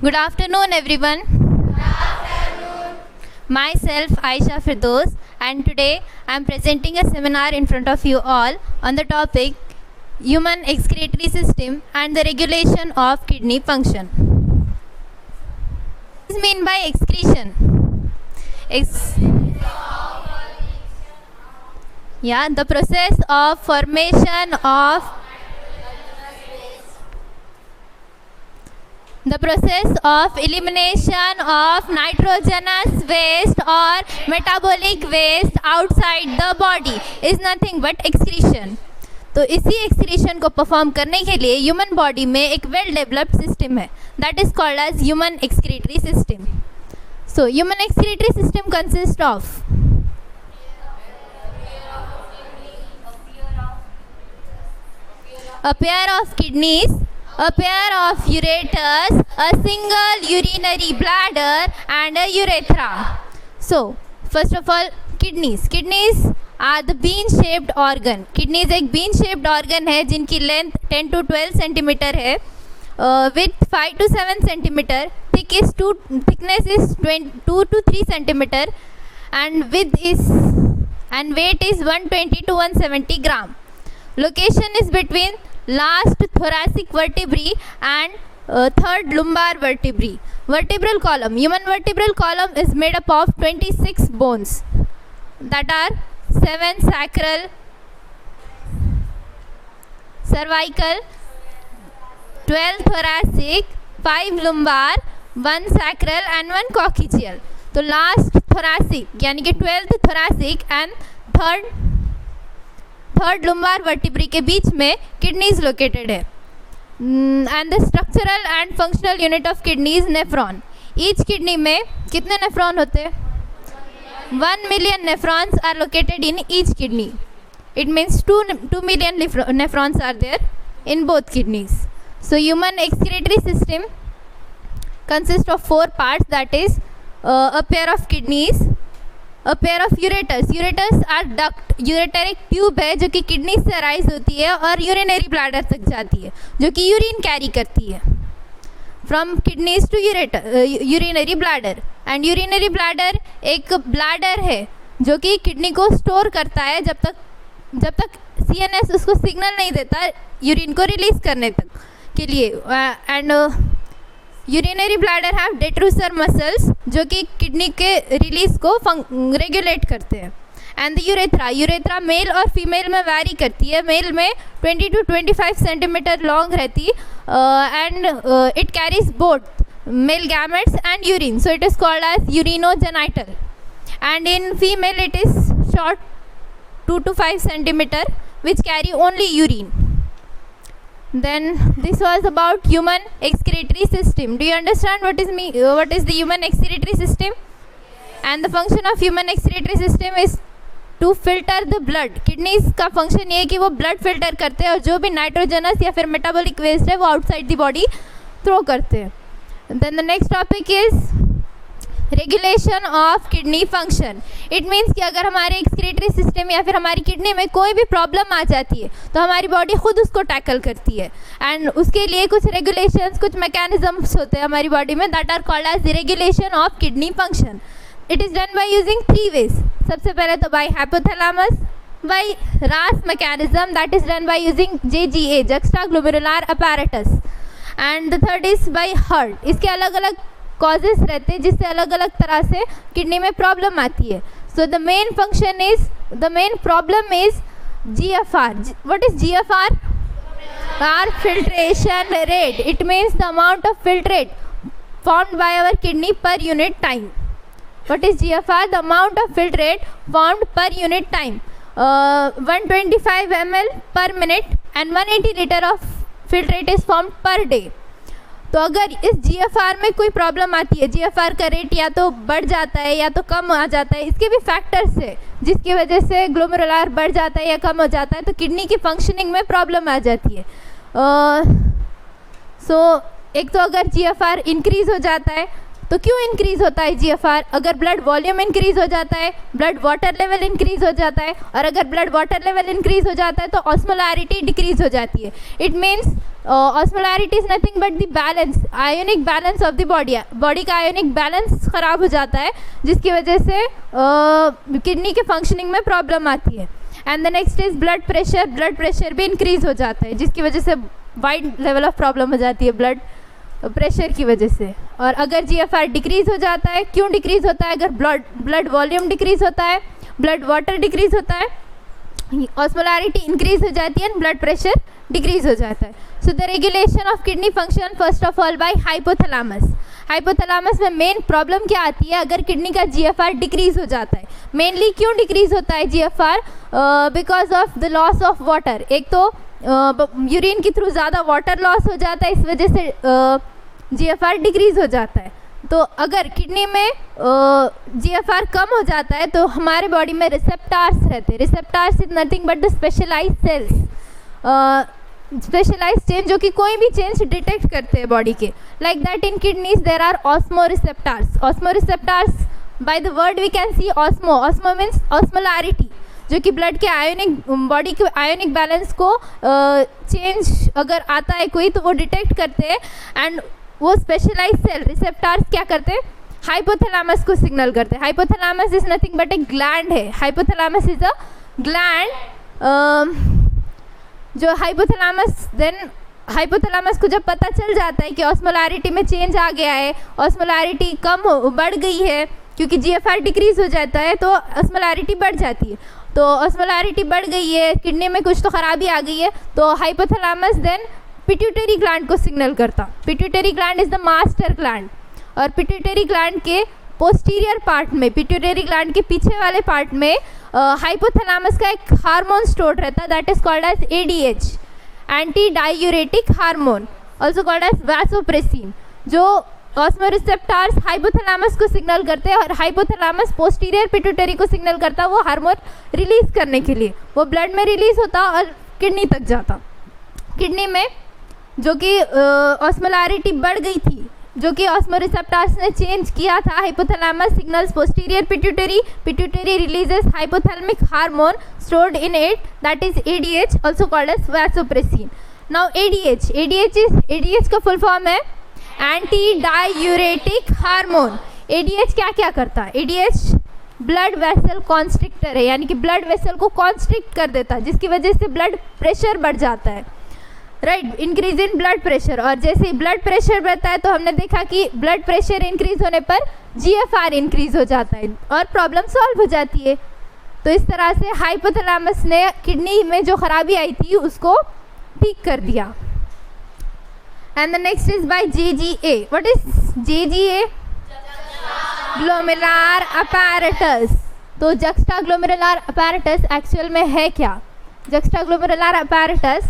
Good afternoon, everyone. Good afternoon. Myself, Aisha Firdaus, and today I am presenting a seminar in front of you all on the topic Human Excretory System and the Regulation of Kidney Function. What is mean by excretion? The process of formation of the process of elimination of nitrogenous waste or metabolic waste outside the body is nothing but excretion. तो इसी excretion को perform करने के लिए human body में एक well developed system है that is called as human excretory system. So human excretory system consists of a pair of kidneys, a pair of ureters, a single urinary bladder and a urethra. So first of all kidneys are the bean shaped organ. Kidneys एक bean shaped organ है जिनकी length 10 to 12 centimeter है, width 5 to 7 centimeter, thickness is 2 to 3 centimeter and weight is 120 to 170 gram. Location is between last thoracic vertebrae and third lumbar vertebrae. Vertebral column. Human vertebral column is made up of 26 bones that are 7 sacral, cervical, 12 thoracic, 5 lumbar, 1 sacral and 1 coccygeal. तो last thoracic यानी कि 12th thoracic and third lumbar vertebrae के बीच में kidneys located है. And the structural and functional unit of kidneys nephron. Each kidney में कितने nephron होते हैं? 1 million nephrons are located in each kidney. It means 2 million nephrons are there in both kidneys. So human excretory system consists of 4 parts, that is a pair of kidneys, a pair of ureters. Ureters are duct. ureter एक tube है जो कि kidney से arise होती है और urinary bladder तक जाती है जो कि यूरिन कैरी करती है from kidneys to urinary bladder. And urinary bladder एक ब्लैडर है जो कि किडनी को स्टोर करता है जब तक CNS उसको सिग्नल नहीं देता यूरिन को रिलीज करने तक के लिए. And urinary bladder have detrusor muscles जो कि किडनी के रिलीज को रेगुलेट करते हैं. एंड द यूरेथ्रा मेल और फीमेल में वैरी करती है. मेल में 20 to 25 सेंटीमीटर लॉन्ग रहती and it carries both male gametes and urine, so it is called as urinogenital. And in female it is short 2 to 5 centimetre which carry only urine. Then this was about human excretory system. Do you understand what is the human excretory system? And the function of human excretory system is to filter the blood. Kidneys का function ये है कि वो blood filter करते हैं और जो भी nitrogenous या फिर metabolic waste है वो outside the body throw करते हैं. Then the next topic is regulation of kidney function. It means कि अगर हमारे एक्सक्रीटरी सिस्टम या फिर हमारी किडनी में कोई भी प्रॉब्लम आ जाती है तो हमारी बॉडी खुद उसको टैकल करती है एंड उसके लिए कुछ रेगुलेशंस, कुछ मैकेनिज्म्स होते हैं हमारी बॉडी में that are called as the regulation of kidney function. It is done by using 3 ways. सबसे पहले तो by hypothalamus, by RAS mechanism that is done by using JGA juxtaglomerular apparatus, and the third is by heart. इसके अलग अलग causes रहते हैं जिससे अलग अलग तरह से किडनी में प्रॉब्लम आती है. So the main problem is GFR. What is GFR? Filtration rate. It means the amount of filtrate formed by our kidney per unit time. What is GFR? The amount of filtrate formed per unit time. 125 ml per minute and 180 liter of filtrate is formed per day. तो अगर इस GFR में कोई problem आती है, GFR का rate या तो बढ़ जाता है या तो कम आ जाता है, इसके भी फैक्टर्स है जिसकी वजह से ग्लोमेरुलर बढ़ जाता है या कम हो जाता है तो किडनी की फंक्शनिंग में प्रॉब्लम आ जाती है. सो एक तो अगर GFR इंक्रीज हो जाता है तो क्यों इंक्रीज होता है GFR? अगर ब्लड वॉल्यूम इंक्रीज हो जाता है, ब्लड वाटर लेवल इंक्रीज हो जाता है, और अगर ब्लड वाटर लेवल इंक्रीज हो जाता है तो ऑस्मोलैरिटी डिक्रीज हो जाती है. It means osmolarity is nothing but the balance, ionic balance of the body का आयोनिक बैलेंस खराब हो जाता है, जिसकी वजह से किडनी के फंक्शनिंग में प्रॉब्लम आती है. And the next is blood pressure भी इंक्रीज हो जाता है, जिसकी वजह से वाइड लेवल ऑफ प्रॉब्लम हो जाती है ब्लड प्रेशर की वजह से. और अगर GFR डिक्रीज हो जाता है, क्यों डिक्रीज होता है? अगर ब्लड वॉल्यूम डिक्रीज होता है, ब्लड वाटर डिक्रीज होता है, ऑस्मोलैरिटी इंक्रीज हो जाती है एंड ब्लड प्रेशर डिक्रीज हो जाता है. So the regulation of kidney function first of all by hypothalamus. Hypothalamus में मेन प्रॉब्लम क्या आती है? अगर किडनी का GFR डिक्रीज हो जाता है. मेनली क्यों डिक्रीज होता है GFR? Because of the loss of water. एक तो यूरिन के थ्रू ज़्यादा वाटर लॉस हो जाता है, इस वजह से GFR डिक्रीज हो जाता है. तो अगर किडनी में GFR कम हो जाता है तो हमारे बॉडी में रिसेप्टार्स रहते हैं. Receptors is nothing but the specialised cells, specialised change जो कि कोई भी चेंज डिटेक्ट करते हैं बॉडी के. Like that in kidneys there are osmoreceptors. Osmoreceptors by the word we can see osmo means osmolarity, जो कि ब्लड के आयोनिक बॉडी के आयोनिक बैलेंस को चेंज अगर आता है कोई तो वो डिटेक्ट करते हैं. एंड वो स्पेशलाइज्ड सेल रिसेप्टार्स क्या करते हैं? हाइपोथैलेमस को सिग्नल करते हैं. Hypothalamus is nothing but a gland है. Hypothalamus is a gland. जो हाइपोथैलेमस को जब पता चल जाता है कि ऑस्मोलैरिटी में चेंज आ गया है, ऑस्मोलैरिटी बढ़ गई है, क्योंकि GFR डिक्रीज हो जाता है तो ऑस्मोलैरिटी बढ़ जाती है. तो ऑस्मोलैरिटी बढ़ गई है, किडनी में कुछ तो खराबी आ गई है, तो हाइपोथैलेमस देन पिट्यूटरी ग्लैंड को सिग्नल करता. Pituitary gland is the master gland. और पिट्यूटरी ग्लैंड के पोस्टीरियर पार्ट में, पिट्यूटरी ग्लैंड के पीछे वाले पार्ट में हाइपोथैलेमस का एक हार्मोन स्टोर्ड रहता है, that is called as ADH, anti diuretic hormone, also called as vasopressin, जो ऑस्मोरिसेप्टार्स हाइपोथैलेमस को सिग्नल करते हैं और हाइपोथैलेमस पोस्टीरियर पिट्यूटरी को सिग्नल करता है वो हार्मोन रिलीज करने के लिए. वो ब्लड में रिलीज होता और किडनी तक जाता. किडनी में जो कि ऑस्मोलैरिटी बढ़ गई थी, जो कि ऑस्मोरिसेप्टार्स ने चेंज किया था, hypothalamus signals posterior pituitary releases hypothalamic hormone stored in it, that is ADH, also called as vasopressin. Now ADH का फुल फॉर्म है एंटी डायूरेटिक हार्मोन. ADH क्या क्या करता है? ADH ब्लड वेसल कॉन्स्ट्रिक्टर है, यानी कि ब्लड वेसल को कॉन्स्ट्रिक्ट कर देता है, जिसकी वजह से ब्लड प्रेशर बढ़ जाता है. Right, increase in blood pressure. और जैसे ही ब्लड प्रेशर बढ़ता है तो हमने देखा कि ब्लड प्रेशर इंक्रीज होने पर GFR इंक्रीज हो जाता है और प्रॉब्लम सॉल्व हो जाती है. तो इस तरह से हाइपोथैलेमस ने किडनी में जो खराबी आई थी उसको ठीक कर दिया. And the next is bye JGA. What is JGA? Glomerular apparatus. तो juxtaglomeralar apparatus एक्चुअल में है क्या? Juxtaglomeralar apparatus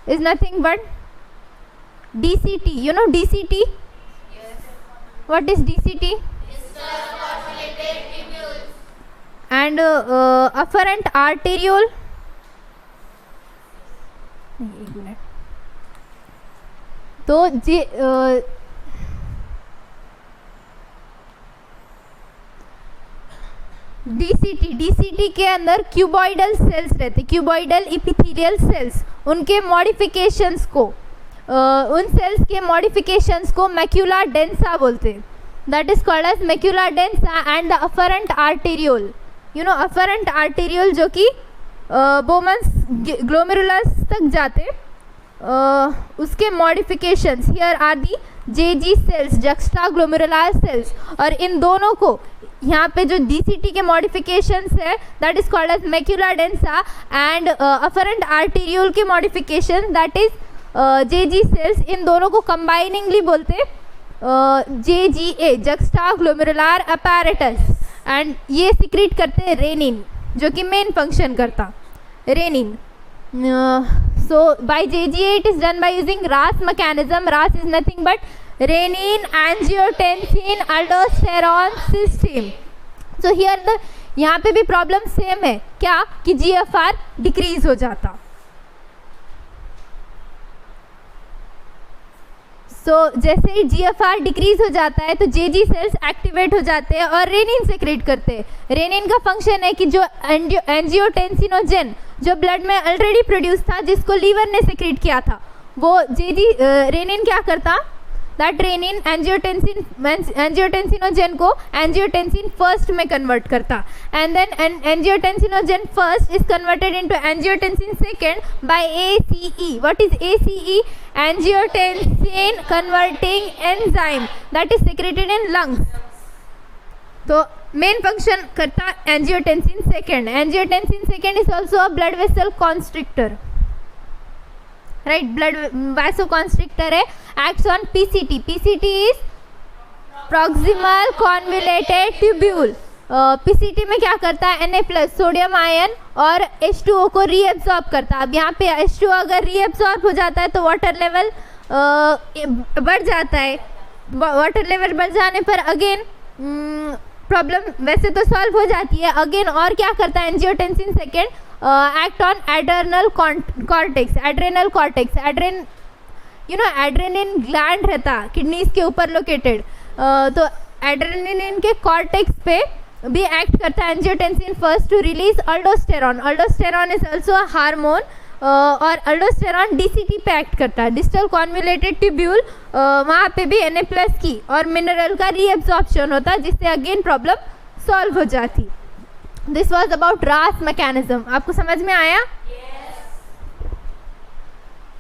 is nothing but DCT. You know DCT? Yes. What is DCT? And afferent arteriole. एक मिनट. तो DCT के अंदर cuboidal sales रहते, cuboidal epithelial cells. उनके मॉडिफिकेशंस को उन सेल्स के मॉडिफिकेशंस को मैक्यूला डेंसा बोलते हैं, that is called as macula densa. And the afferent arteriole, you know afferent arteriole जो कि बोमन्स ग्लोमेरुलस तक जाते, उसके modifications here are the JG cells, juxtaglomeralar cells. और इन दोनों को यहाँ पे जो DCT के मॉडिफिकेशंस है that is called as macula densa, and afferent arteriole के modification that is JG cells. इन दोनों को कंबाइनिंगली बोलते JGA, juxtaglomerular apparatus. एंड ये सिक्रीट करते हैं रेनिन, जो कि मेन फंक्शन करता renin. So by JGA it is done by using RAS mechanism. RAS is nothing but renin angiotensin aldosterone system. So here यहाँ पे भी प्रॉब्लम सेम है क्या कि GFR डिक्रीज हो जाता. जैसे ही GFR डिक्रीज हो जाता है तो JG सेल्स एक्टिवेट हो जाते हैं और रेनिन सेक्रेट करते हैं। रेनिन का फंक्शन है कि जो एंजियोटेंसिनोजन जो ब्लड में ऑलरेडी प्रोड्यूस था, जिसको लीवर ने सेक्रेट किया था, वो रेनिन क्या करता, दैट रेनिन एंजियोटेंसिनोजन को एंजियोटेंसिन फर्स्ट में कन्वर्ट करता, and then angiotensinogen first is converted into angiotensin second by ACE. What is ACE? Angiotensin converting enzyme that is secreted in lungs. तो मेन फंक्शन करता angiotensin second. Angiotensin second is also a blood vessel constrictor, right, blood vasoconstrictor है, acts on PCT. PCT is proximal convoluted tubule. PCT में क्या करता है, Na+ sodium ion और H2O को reabsorb करता है। अब यहाँ पे H2O अगर रीएब्सॉर्ब हो जाता है तो वाटर लेवल बढ़ जाता है। वाटर लेवल बढ़ जाने पर अगेन प्रॉब्लम वैसे तो सॉल्व हो जाती है। अगेन और क्या करता है angiotensin second, act on adrenal cortex. Adrenin gland रहता किडनीज के ऊपर लोकेटेड, तो एड्रेनिन के कॉर्टेक्स पे भी एक्ट करता है angiotensin first to release aldosterone. Aldosterone is also a hormone, और अल्डोस्टेरॉन DCT पे एक्ट करता है, डिस्टल कॉन्वोल्यूटेड ट्यूब्यूल। वहाँ पे भी Na+ की और मिनरल का रीएब्सॉर्प्शन होता है, जिससे अगेन प्रॉब्लम सॉल्व हो जाती। This was about RAS mechanism. आपको समझ में आया?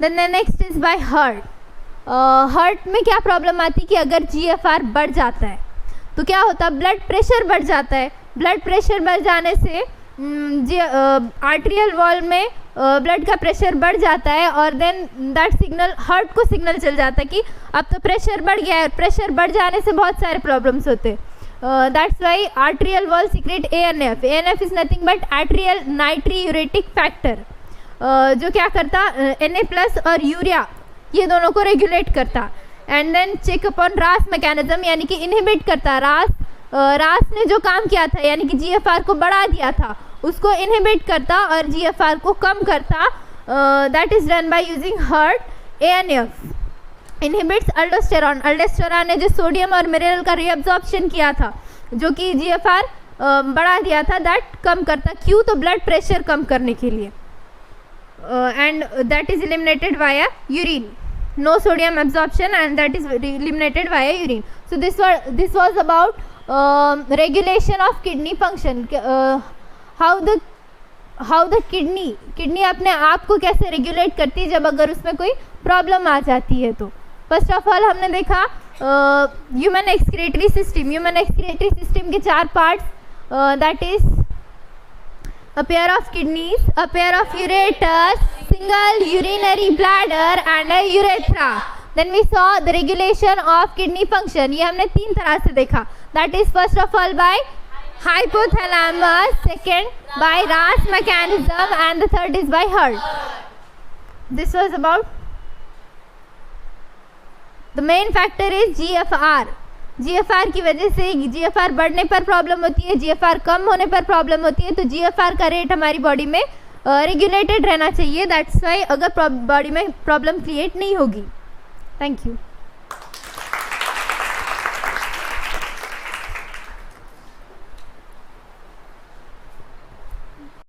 Then next is by heart. Heart में क्या प्रॉब्लम आती है कि अगर GFR बढ़ जाता है तो क्या होता है, ब्लड प्रेशर बढ़ जाता है। ब्लड प्रेशर बढ़ जाने से आर्टेरियल वॉल में ब्लड का प्रेशर बढ़ जाता है, और देन दैट सिग्नल हार्ट को सिग्नल चल जाता है कि अब तो प्रेशर बढ़ गया है। प्रेशर बढ़ जाने से बहुत सारे प्रॉब्लम्स होते हैं। That's why arterial wall secrete ANF. ANF is nothing but arterial natriuretic factor, जो क्या करता Na+ और यूरिया ये दोनों को रेगुलेट करता। And then check upon RAS mechanism, यानी कि इनहिबिट करता। RAS ने जो काम किया था, यानी कि GFR को बढ़ा दिया था, उसको इनहिबिट करता और GFR को कम करता। That is done by using heart. ANF inhibits aldosterone. Aldosterone ने जो सोडियम और मिनरल का रीअब्जॉर्प्शन किया था, जो कि GFR बढ़ा दिया था, दैट कम करता। क्यों? तो ब्लड प्रेशर कम करने के लिए। And that is eliminated via urine. No sodium absorption, and that is eliminated via urine. So this was about regulation of kidney function. How the kidney अपने आप को कैसे रेगुलेट करती है जब अगर उसमें कोई प्रॉब्लम आ जाती है। तो फर्स्ट ऑफ ऑल हमने देखा human excretory system. Human excretory system के 4 parts, that is a pair of kidneys, a pair of ureters, single urinary bladder and a urethra. Then we saw the regulation of kidney function. ये हमने 3 तरह से देखा. That is first of all by hypothalamus, second by RAS mechanism, and the third is by heart. This was about the main factor is GFR. GFR की वजह से GFR बढ़ने पर प्रॉब्लम होती है, GFR कम होने पर प्रॉब्लम होती है। तो GFR का रेट हमारी बॉडी में रेगुलेटेड रहना चाहिए। दैट्स वाई अगर बॉडी में प्रॉब्लम क्रिएट नहीं होगी। Thank you.